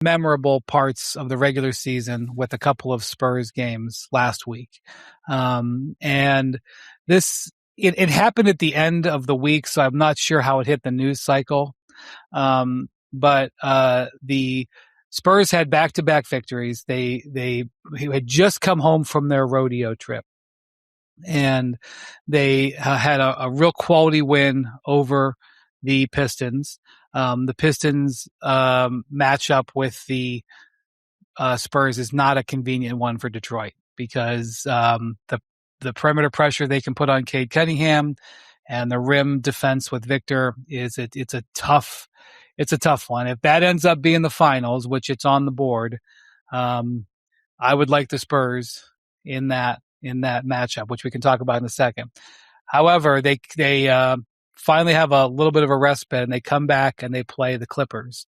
memorable parts of the regular season with a couple of Spurs games last week. And this, it happened at the end of the week, so I'm not sure how it hit the news cycle. But the Spurs had back-to-back victories. They had just come home from their rodeo trip, and they had a real quality win over the Pistons. The Pistons matchup with the Spurs is not a convenient one for Detroit because the perimeter pressure they can put on Cade Cunningham and the rim defense with Victor it's a tough one. If that ends up being the finals, which it's on the board, I would like the Spurs in that matchup, which we can talk about in a second. However, they finally have a little bit of a respite, and they come back and they play the Clippers.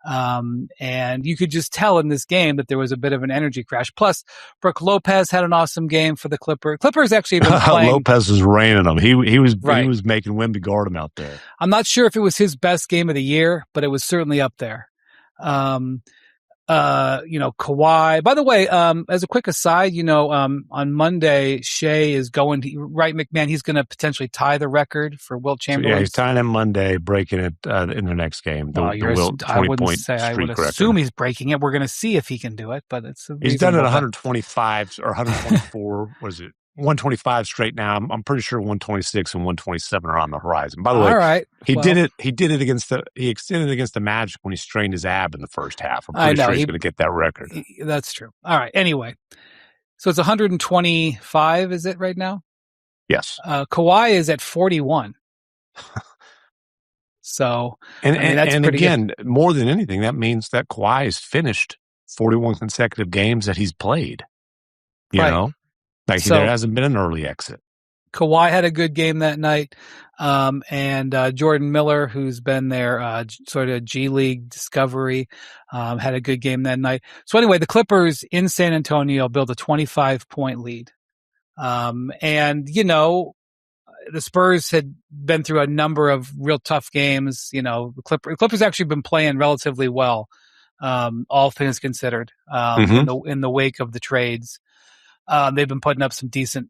And you could just tell in this game that there was a bit of an energy crash. Plus, Brook Lopez had an awesome game for the Clippers. Clippers actually been playing. Lopez was raining them. He was making Wemby guard him out there. I'm not sure if it was his best game of the year, but it was certainly up there. Kawhi. By the way, as a quick aside, on Monday, Shea is going to, right, McMahon, he's going to potentially tie the record for Wilt Chamberlain. Yeah, he's tying him Monday, breaking it in the next game. The Wilt 20-point streak I would assume he's breaking it. We're going to see if he can do it, but he's done it 125 or 124. Was it 125 straight now? I'm pretty sure 126 and 127 are on the horizon. By the way, all right. He extended against the Magic when he strained his ab in the first half. I'm pretty sure he's going to get that record. That's true. All right. Anyway, so it's 125, is it right now? Yes. Kawhi is at 41. So, that's and again, good. More than anything, that means that Kawhi has finished 41 consecutive games that he's played. You know? There hasn't been an early exit. Kawhi had a good game that night. And Jordan Miller, who's been their sort of G League discovery, had a good game that night. So anyway, the Clippers in San Antonio built a 25-point lead. The Spurs had been through a number of real tough games. The Clippers actually been playing relatively well, all things considered, in the wake of the trades. They've been putting up some decent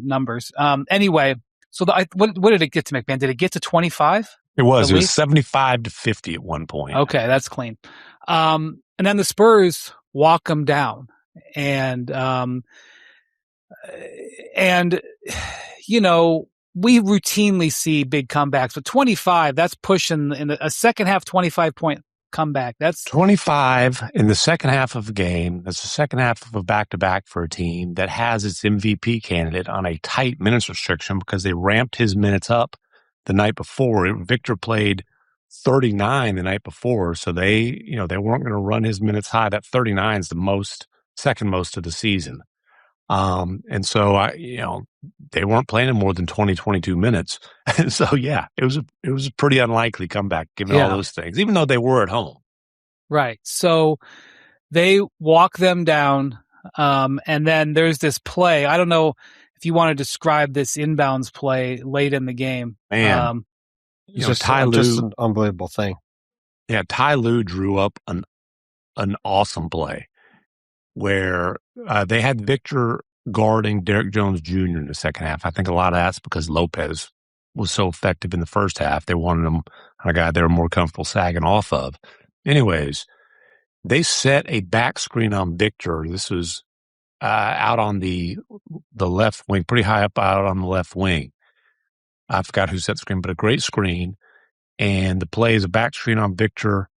numbers. Anyway, so what did it get to, McMahon? Did it get to 25? It was 75-50 at one point. Okay, that's clean. And then the Spurs walk them down, and we routinely see big comebacks, but 25, that's pushing in a second half 25-point comeback. That's 25 in the second half of a game. That's the second half of a back-to-back for a team that has its MVP candidate on a tight minutes restriction because they ramped his minutes up the night before. Victor played 39 the night before, so they weren't going to run his minutes high. That 39 is the second most of the season. And so they weren't playing in more than 22 minutes. And so, yeah, it was a pretty unlikely comeback given all those things, even though they were at home. Right. So they walk them down. And then there's this play. I don't know if you want to describe this inbounds play late in the game. Man, just an unbelievable thing. Yeah. Ty Lue drew up an awesome play where they had Victor guarding Derek Jones Jr. in the second half. I think a lot of that's because Lopez was so effective in the first half. They wanted him on a guy they were more comfortable sagging off of. Anyways, they set a back screen on Victor. This was out on the left wing, pretty high up out on the left wing. I forgot who set the screen, but a great screen. And the play is a back screen on Victor,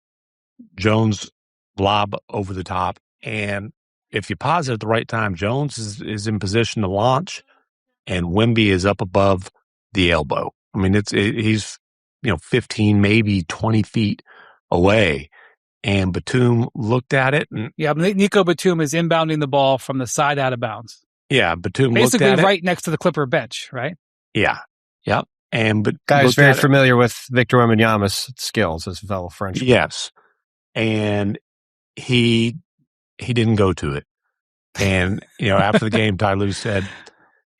Jones lob over the top. And if you pause it at the right time, Jones is in position to launch, and Wemby is up above the elbow. I mean, he's 15, maybe 20 feet away, and Batum looked at it. And, Nico Batum is inbounding the ball from the side out of bounds. Yeah, Batum basically looked at right next to the Clipper bench, right? Yeah, yep. But guy's very familiar with Victor Wembanyama's skills as a fellow Frenchman. Yes, and he didn't go to it. And, after the game, Ty Lue said,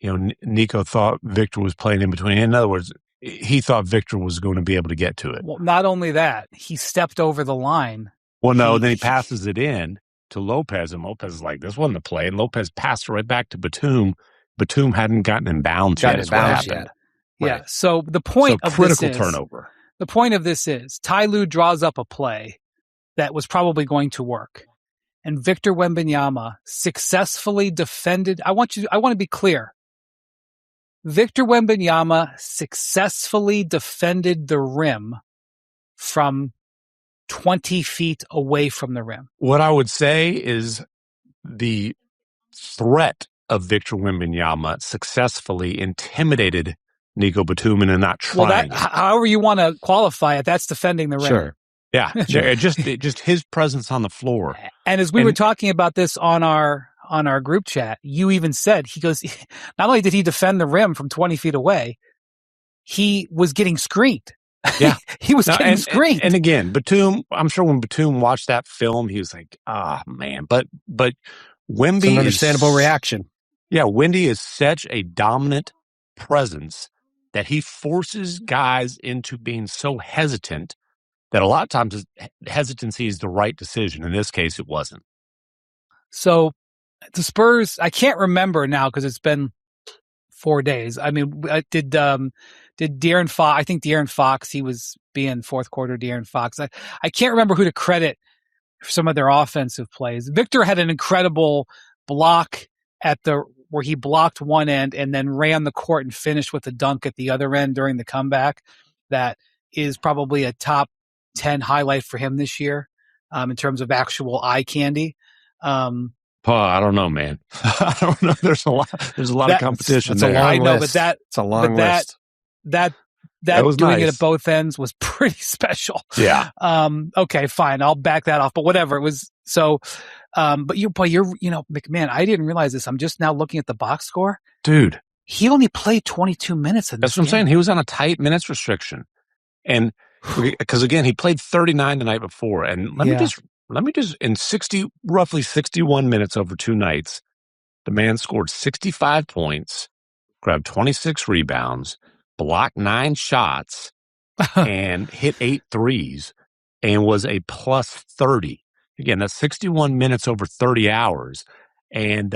Nico thought Victor was playing in between. In other words, he thought Victor was going to be able to get to it. Well, not only that, he stepped over the line Well, no, then he passes it in to Lopez, and Lopez is like, this wasn't the play. And Lopez passed it right back to Batum. Batum hadn't gotten in bounds yet. Is what happened. Yeah. Right. So the point of critical this turnover. The point of this is Ty Lue draws up a play that was probably going to work. And Victor Wembanyama successfully defended. I want to be clear. Victor Wembanyama successfully defended the rim from 20 feet away from the rim. What I would say is the threat of Victor Wembanyama successfully intimidated Nico Batum into not trying. Well, however you want to qualify it, that's defending the rim. Sure. Yeah. Just his presence on the floor. And as we were talking about this on our group chat, you even said, he goes, not only did he defend the rim from 20 feet away, he was getting screened. Yeah. He was getting screened. And again, Batum, I'm sure when Batum watched that film, he was like, man. But Wemby it's an understandable reaction. Yeah, Wemby is such a dominant presence that he forces guys into being so hesitant that a lot of times hesitancy is the right decision. In this case, it wasn't. So the Spurs, I can't remember now because it's been 4 days. I mean, did De'Aaron Fox, I think De'Aaron Fox, he was being fourth quarter De'Aaron Fox. I can't remember who to credit for some of their offensive plays. Victor had an incredible block where he blocked one end and then ran the court and finished with a dunk at the other end during the comeback. That is probably a top 10 highlight for him this year in terms of actual eye candy. I don't know, man. I don't know. There's a lot of competition there. I know, but it's a long list. That was doing nice. it at both ends was pretty special. Yeah. Okay, fine. I'll back that off. But whatever. It was so. But you're McMahon. I didn't realize this. I'm just now looking at the box score, dude. He only played 22 minutes in this. That's what I'm saying. He was on a tight minutes restriction, and because again, he played 39 the night before. And let me just in roughly 61 minutes over 2 nights, the man scored 65 points, grabbed 26 rebounds, blocked 9 shots, and hit 8 threes, and was a plus 30. Again, that's 61 minutes over 30 hours. And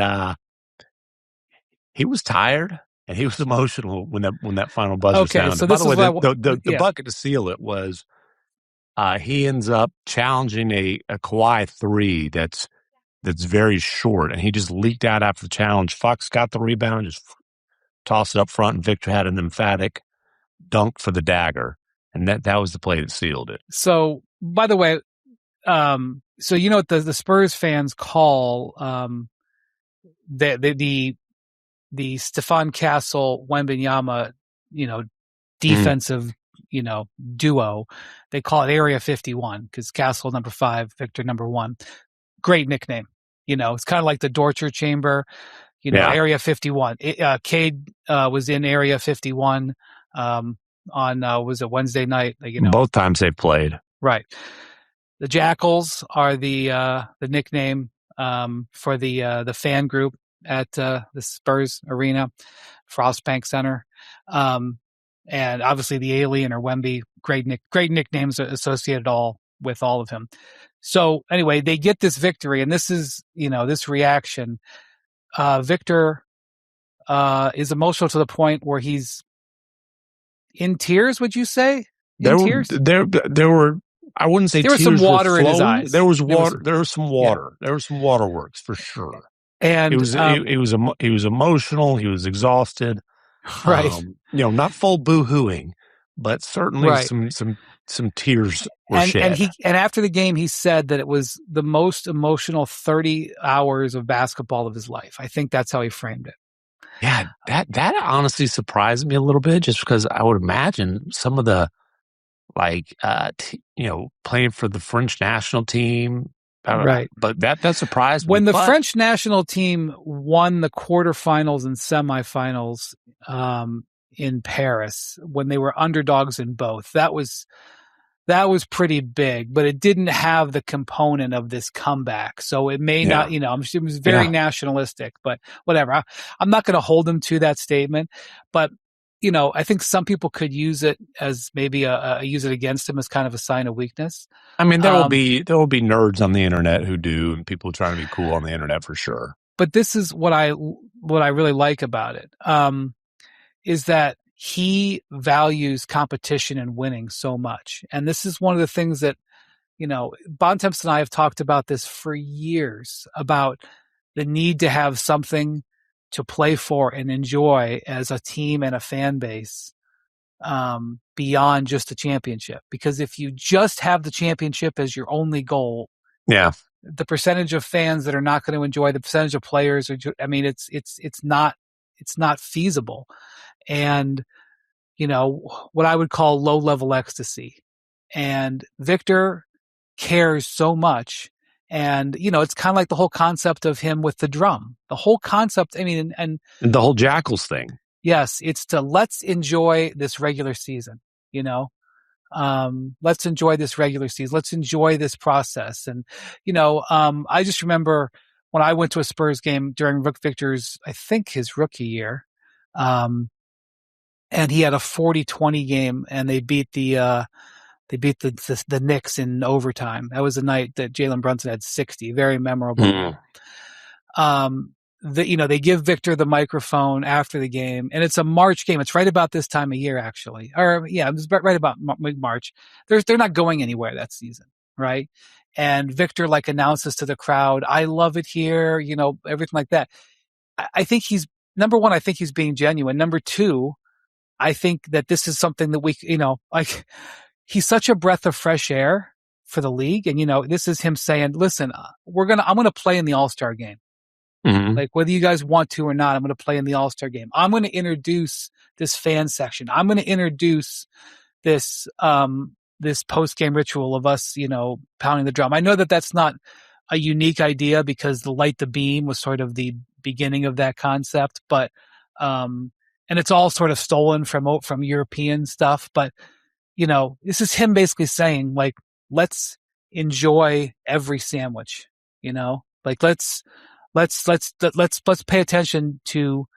he was tired and he was emotional when that final buzzer sounded. So by the way, the bucket to seal it was he ends up challenging a Kawhi 3 that's very short, and he just leaked out after the challenge. Fox got the rebound, just tossed it up front, and Victor had an emphatic dunk for the dagger, and that was the play that sealed it. So, by the way, so you know what the Spurs fans call the Stephon Castle Wembanyama, defensive, duo. They call it Area 51 because Castle number 5, Victor number 1. Great nickname. It's kind of like the torture chamber. Area 51. Cade was in Area 51 on was it Wednesday night? Both times they played. Right. The Jackals are the nickname for the fan group at the Spurs Arena, Frostbank Center, and obviously the Alien or Wemby. Great nicknames associated with all of him. So anyway, they get this victory, and this is this reaction. Victor is emotional to the point where he's in tears. Would you say tears? There were. I wouldn't say there was some water in his eyes. There was water. There was some water. Yeah. There was some waterworks for sure. And he was emotional. He was exhausted. Right. Not full boo-hooing, but certainly some tears were shed. And after the game, he said that it was the most emotional 30 hours of basketball of his life. I think that's how he framed it. Yeah, that honestly surprised me a little bit, just because I would imagine some of the playing for the French national team. Right. But that surprised me. When the French national team won the quarterfinals and semifinals in Paris, when they were underdogs in both, that was pretty big, but it didn't have the component of this comeback. So it may not, it was very nationalistic, but whatever. I'm not going to hold him to that statement, but I think some people could use it as maybe use it against him as kind of a sign of weakness. I mean, there will be nerds on the internet who do, and people trying to be cool on the internet for sure. But this is what I really like about it, is that he values competition and winning so much. And this is one of the things that, Bontemps and I have talked about this for years, about the need to have something to play for and enjoy as a team and a fan base, beyond just the championship. Because if you just have the championship as your only goal, the percentage of fans that are not going to enjoy, the percentage of players, it's not feasible. And, what I would call low level ecstasy. And Victor cares so much. And, it's kind of like the whole concept of him with the drum, the whole concept. And the whole Jackals thing. Yes. It's let's enjoy this regular season, let's enjoy this regular season. Let's enjoy this process. And, I just remember when I went to a Spurs game during Victor's, I think his rookie year, and he had a 40-20 game, and they beat the Knicks in overtime. That was the night that Jalen Brunson had 60. Very memorable. They give Victor the microphone after the game, and it's a March game. It's right about this time of year, actually. It was right about March. They're not going anywhere that season, right? And Victor announces to the crowd, "I love it here," everything like that. I think he's number one. I think he's being genuine. Number two, I think that this is something that we, he's such a breath of fresh air for the league. And, this is him saying, listen, I'm going to play in the All-Star game. Mm-hmm. Whether you guys want to or not, I'm going to play in the All-Star game. I'm going to introduce this fan section. I'm going to introduce this post-game ritual of us, pounding the drum. I know that that's not a unique idea because the Light the Beam was sort of the beginning of that concept, but, and it's all sort of stolen from European stuff. But, this is him basically saying, let's enjoy every sandwich, let's pay attention to,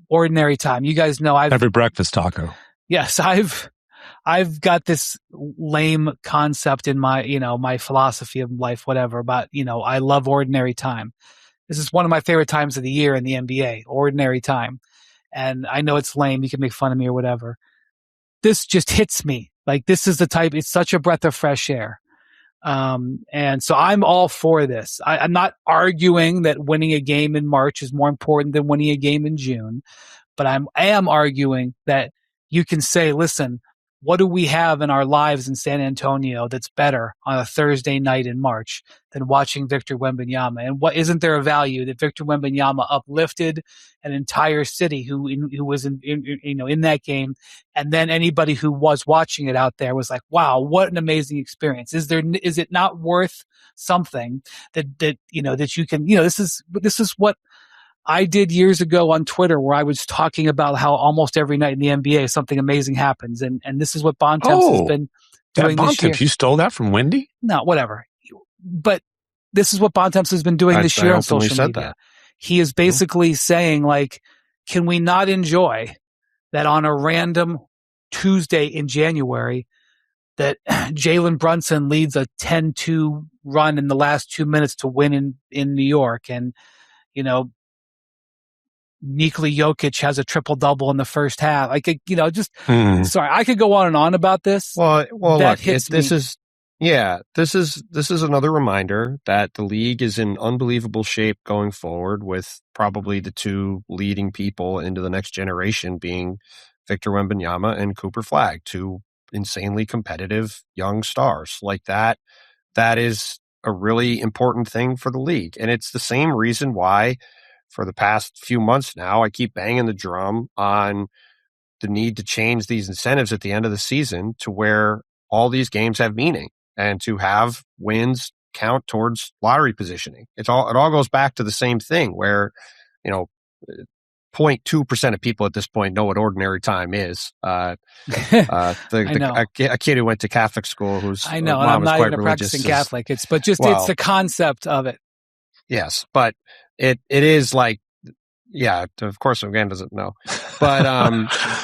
ordinary time. You guys know every breakfast taco. Yes. I've got this lame concept in my, my philosophy of life, whatever, but, I love ordinary time. This is one of my favorite times of the year in the NBA, ordinary time. And I know it's lame. You can make fun of me or whatever. This just hits me. This is the type, it's such a breath of fresh air. And so I'm all for this. I'm not arguing that winning a game in March is more important than winning a game in June, but I am arguing that you can say, listen, what do we have in our lives in San Antonio that's better on a Thursday night in March than watching Victor Wembanyama? And what isn't there a value that Victor Wembanyama uplifted an entire city who was in that game, and then anybody who was watching it out there was like, wow, what an amazing experience. Is it not worth something that you can, this is what I did years ago on Twitter, where I was talking about how almost every night in the NBA something amazing happens, and this is what Bontemps has been doing this year. You stole that from Wendy? No, whatever. But this is what Bontemps has been doing this year on social media. That. He is basically saying, can we not enjoy that on a random Tuesday in January that Jalen Brunson leads a 10-2 run in the last 2 minutes to win in New York, and Nikola Jokic has a triple-double in the first half. Sorry, I could go on and on about this. Well, that look, hits me. This is another reminder that the league is in unbelievable shape going forward, with probably the two leading people into the next generation being Victor Wembanyama and Cooper Flagg, two insanely competitive young stars like that. That is a really important thing for the league. And it's the same reason why for the past few months now, I keep banging the drum on the need to change these incentives at the end of the season to where all these games have meaning and to have wins count towards lottery positioning. It all goes back to the same thing where, 0.2% of people at this point know what ordinary time is. A kid who went to Catholic school whose I know, mom and I'm is not quite even a religious. practicing Catholic. It's the concept of it. Yes, but it is like Yeah, of course McGann doesn't know. But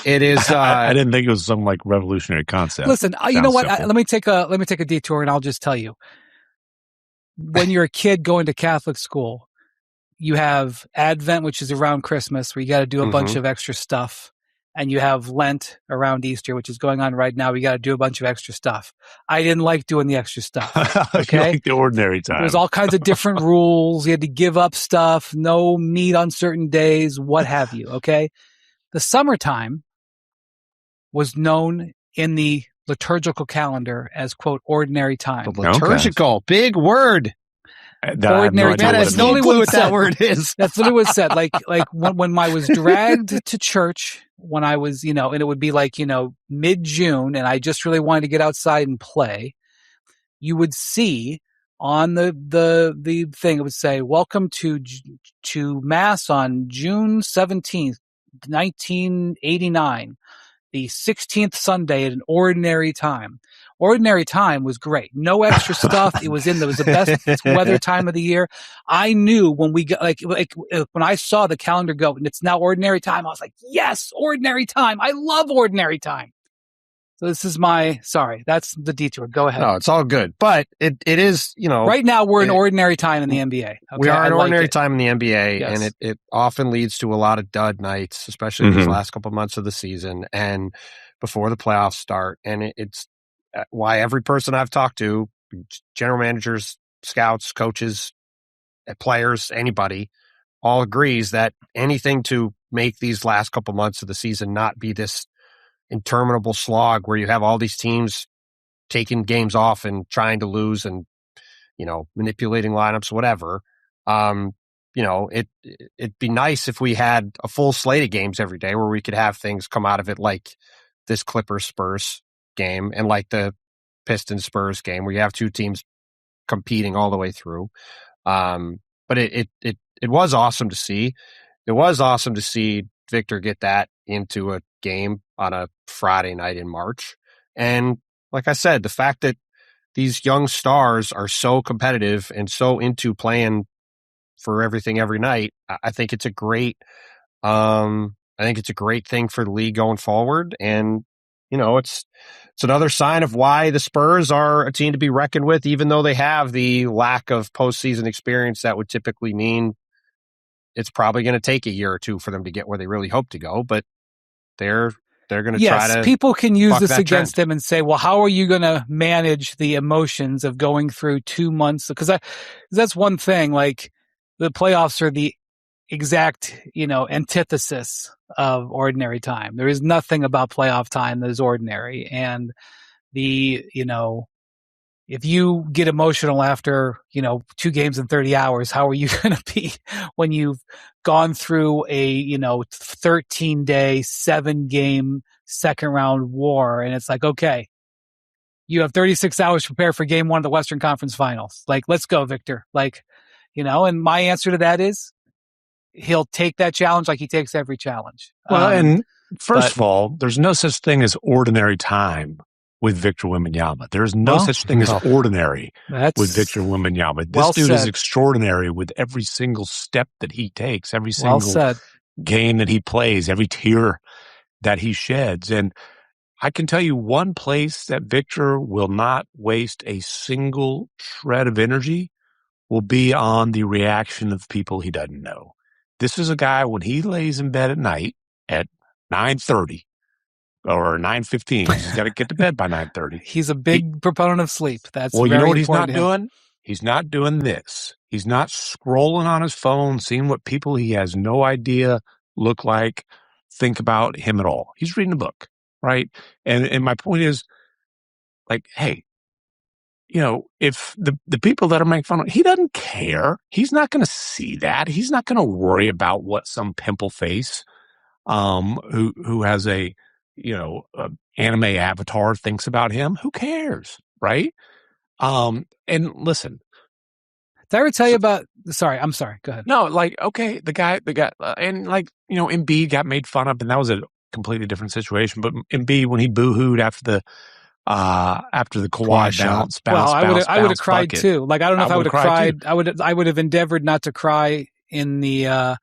it is I didn't think it was some like revolutionary concept. Listen, you know what? Let me take a detour, and I'll just tell you. When you're a kid going to Catholic school, you have Advent, which is around Christmas, where you got to do a bunch of extra stuff. And you have Lent around Easter, which is going on right now. We got to do a bunch of extra stuff. I didn't like doing the extra stuff. Okay. Like the ordinary time. There's all kinds of different rules. You had to give up stuff, no meat on certain days, what have you. Okay. The summertime was known in the liturgical calendar as, quote, ordinary time. The liturgical, big word. Ordinary time. That's no clue what that word is. That's literally what it said. Like when I was dragged to church, when I was, and it would be like, mid-June, and I just really wanted to get outside and play, you would see on the thing, it would say, welcome to Mass on June 17th, 1989. The 16th Sunday at an ordinary time. Ordinary time was great. No extra stuff. It was the best weather time of the year. I knew when we got like when I saw the calendar go and it's now ordinary time, I was like, yes, ordinary time. I love ordinary time. So this is that's the detour. Go ahead. No, it's all good. But it is, right now we're in ordinary time in the NBA. Okay? We are in ordinary time in the NBA, yes. And it often leads to a lot of dud nights, especially these last couple of months of the season and before the playoffs start. And it's why every person I've talked to, general managers, scouts, coaches, players, anybody, all agrees that anything to make these last couple of months of the season not be this interminable slog where you have all these teams taking games off and trying to lose and, manipulating lineups, whatever. It'd be nice if we had a full slate of games every day where we could have things come out of it like this Clippers Spurs game and like the Pistons Spurs game where you have two teams competing all the way through. But it was awesome to see. It was awesome to see Victor get that into a game on a Friday night in March. And like I said, the fact that these young stars are so competitive and so into playing for everything every night, I think it's a great thing for the league going forward. And, it's another sign of why the Spurs are a team to be reckoned with, even though they have the lack of postseason experience that would typically mean it's probably going to take a year or two for them to get where they really hope to go. But they're going to try to. Yes, people can use this against them and say, well, how are you going to manage the emotions of going through 2 months? Because that's one thing. Like the playoffs are the exact, antithesis of ordinary time. There is nothing about playoff time that is ordinary. And if you get emotional after, 2 games in 30 hours, how are you going to be when you've gone through a, 13-day, 7-game second round war? And it's like, okay, you have 36 hours to prepare for game 1 of the Western Conference Finals. Like, let's go, Victor. Like, and my answer to that is he'll take that challenge like he takes every challenge. Well, and first of all, there's no such thing as ordinary time with Victor Wembanyama. There's no such thing as ordinary with Victor Wembanyama. This dude is extraordinary with every single step that he takes, every single game that he plays, every tear that he sheds. And I can tell you one place that Victor will not waste a single shred of energy will be on the reaction of people he doesn't know. This is a guy, when he lays in bed at night at 9:30 or 9:15, he's got to get to bed by 9:30. He's a big proponent of sleep. That's well, you know what he's not doing? He's not doing this. He's not scrolling on his phone, seeing what people he has no idea look like, think about him at all. He's reading a book, right? And my point is, like, hey, if the people that are making fun of him, he doesn't care. He's not going to see that. He's not going to worry about what some pimple face, who has a anime avatar thinks about him. Who cares, right? And listen. Did I ever tell you about? Sorry, I'm sorry. Go ahead. No, like, okay, the guy, and like, Embiid got made fun of, and that was a completely different situation. But Embiid, when he boo-hooed after the Kawhi bounce, I would have cried too. Like, I don't know if I would have cried. I would have endeavored not to cry in the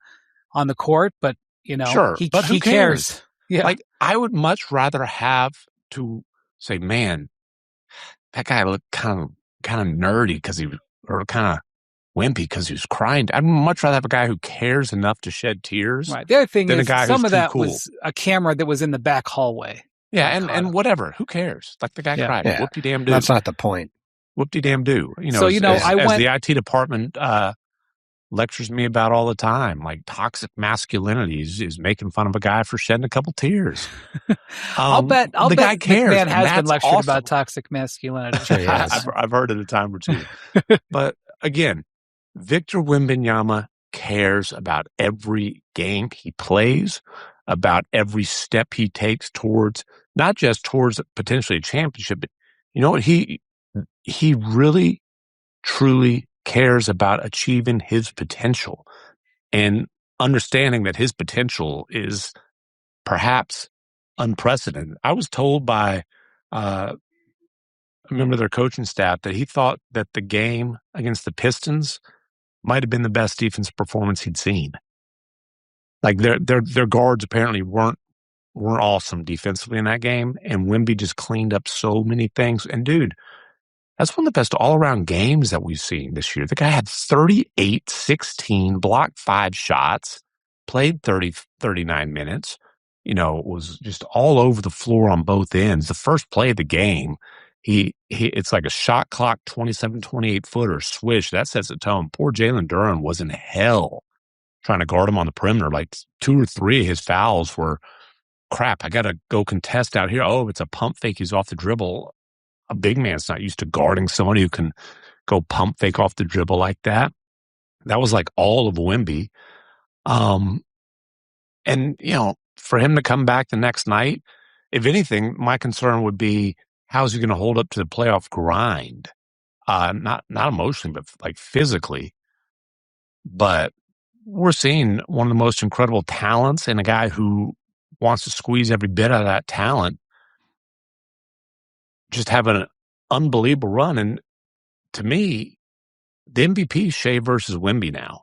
on the court, but Sure, but who he cares. Yeah. Like, I would much rather have to say, man, that guy looked kind of nerdy or kind of wimpy because he was crying. I'd much rather have a guy who cares enough to shed tears. Right. The other thing than is, a guy some who's of too that cool. was a camera that was in the back hallway. Yeah, and whatever. Who cares? Like, the guy cried. Yeah. Whoop-de-damn do. That's not the point. Whoop-de-damn do. So, as the IT department lectures me about all the time, like, toxic masculinity is making fun of a guy for shedding a couple tears. I'll bet guy cares. McMahon has been lectured awesome. about toxic masculinity. Sure he has. I've heard it a time or two. But again, Victor Wembanyama cares about every game he plays, about every step he takes towards, not just towards potentially a championship, but you know what? He really, truly cares about achieving his potential and understanding that his potential is perhaps unprecedented. I was told by a member of their coaching staff that he thought that the game against the Pistons might have been the best defense performance he'd seen. Like, their guards apparently weren't awesome defensively in that game, and Wemby just cleaned up so many things. And dude, that's one of the best all-around games that we've seen this year. The guy had 38, 16, blocked 5 shots, played 39 minutes, was just all over the floor on both ends. The first play of the game, it's like a shot clock 27, 28 footer swish. That sets the tone. Poor Jalen Duren was in hell trying to guard him on the perimeter. Like, 2 or 3 of his fouls were, crap, I got to go contest out here. Oh, it's a pump fake. He's off the dribble. A big man's not used to guarding somebody who can go pump fake off the dribble like that. That was like all of Wemby. And, for him to come back the next night, if anything, my concern would be, how's he going to hold up to the playoff grind? Not emotionally, but like physically. But we're seeing one of the most incredible talents and a guy who wants to squeeze every bit out of that talent just have an unbelievable run. And to me, the MVP is Shea versus Wemby now.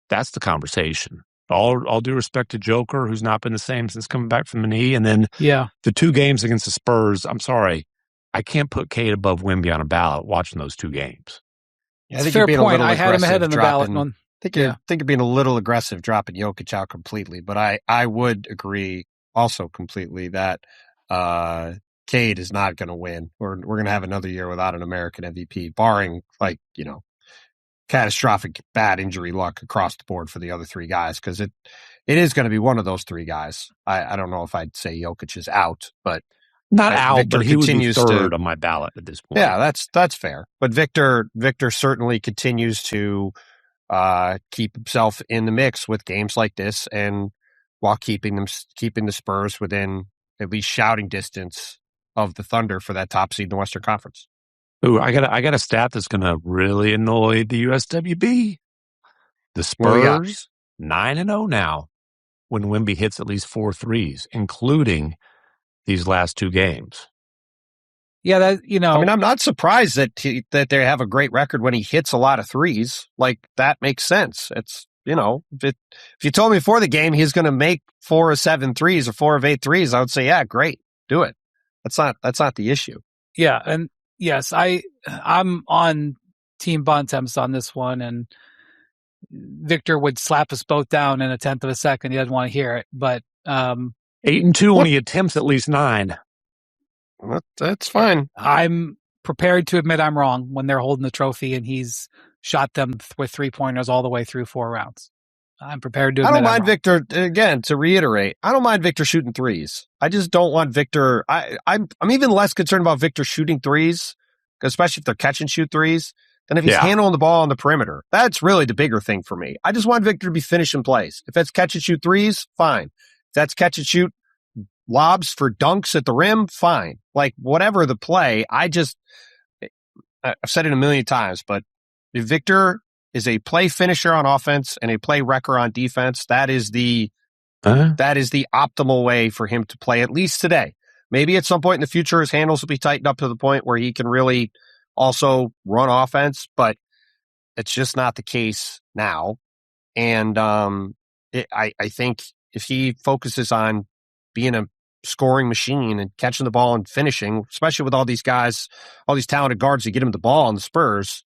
That's the conversation. All due respect to Joker, who's not been the same since coming back from the knee. And then the 2 games against the Spurs, I'm sorry, I can't put Cade above Wemby on a ballot watching those 2 games. Yeah, I think fair point. I had him ahead on the ballot one. I think you're being a little aggressive dropping Jokic out completely, but I would agree also completely that Cade is not going to win. We're going to have another year without an American MVP, barring catastrophic bad injury luck across the board for the other 3 guys, because it is going to be one of those 3 guys. I don't know if I'd say Jokic is out, but not out, Victor but he would be third on my ballot at this point. Yeah, that's fair. But Victor certainly continues to keep himself in the mix with games like this, and while keeping the Spurs within at least shouting distance of the Thunder for that top seed in the Western Conference. Ooh, I got a stat that's going to really annoy the USWB. The Spurs 9-0 now when Wemby hits at least 4 threes, including these last 2 games. Yeah, I mean, I'm not surprised that they have a great record when he hits a lot of threes. Like, that makes sense. It's, if you told me before the game he's going to make 4 of 7 threes or 4 of 8 threes, I would say, yeah, great, do it. That's not the issue. Yeah, and yes, I'm on Team Bontemps on this one, and Victor would slap us both down in a tenth of a second. He doesn't want to hear it, but 8-2 when he attempts at least 9. That's fine. I'm prepared to admit I'm wrong when they're holding the trophy and he's shot them with 3-pointers all the way through 4 rounds. I'm prepared to admit I don't mind Victor, again, to reiterate, I don't mind Victor shooting threes. I just don't want Victor. I'm even less concerned about Victor shooting threes, especially if they're catch and shoot threes, than if he's handling the ball on the perimeter. That's really the bigger thing for me. I just want Victor to be finishing plays. If it's catch and shoot threes, fine. If that's catch and shoot lobs for dunks at the rim, fine. Like, whatever the play, I've said it a million times, but if Victor is a play finisher on offense and a play wrecker on defense, that is the optimal way for him to play, at least today. Maybe at some point in the future, his handles will be tightened up to the point where he can really also run offense, but it's just not the case now. And I think if he focuses on being a scoring machine and catching the ball and finishing, especially with all these guys, all these talented guards that get him the ball on the Spurs,